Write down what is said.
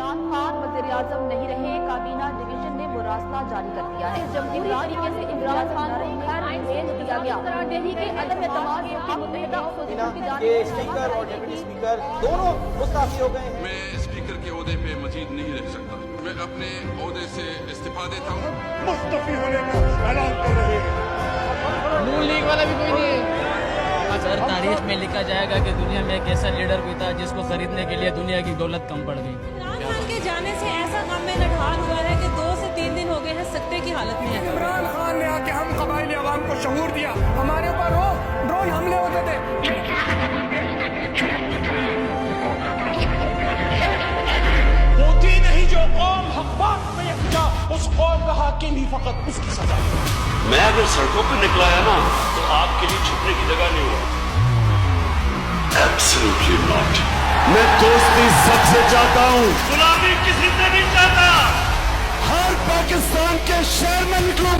इमरान खान वज़ीर-ए-आज़म नहीं रहे, काबीना डिवीजन ने मुरासला जारी कर दिया है। जमहूरी तरीके से इमरान खान को खैर भेज दिया गया। दिल्ली के अदम एतमाद से मुत्तहिदा अपोजिशन की जानिब से स्पीकर और डिप्टी स्पीकर दोनों मुस्तफी हो गए हैं। मैं स्पीकर के ओहदे पे मजीद नहीं रह सकता। मैं अपने ओहदे से इस्तीफा देता हूँ। मुस्तफी होने का ऐलान कर रहे हैं। नून लीग वाला भी कोई नहीं है। सर तारीख में लिखा जाएगा कि दुनिया में एक ऐसा लीडर भी था जिसको खरीदने के लिए दुनिया की दौलत कम पड़ गई। इमरान खान के जाने से ऐसा गम में नढाल हुआ है कि 2 से 3 दिन हो गए हैं सकते की हालत में है। इमरान खान ने आके हम कबायली अवाम को शऊर दिया, हमारे ऊपर ड्रोन हमले होते थे। होती नहीं जो कौम हक बात में यकजा, उस कौम का हाकिम ही फकत उसकी सजा। मैं अगर सड़कों पर निकला है ना तो आपके लिए छुपने की जगह नहीं हुआ। Absolutely not. मैं दोस्ती सबसे चाहता हूँ, गुलामी किसी से नहीं चाहता। हर पाकिस्तान के शहर में निकलूं।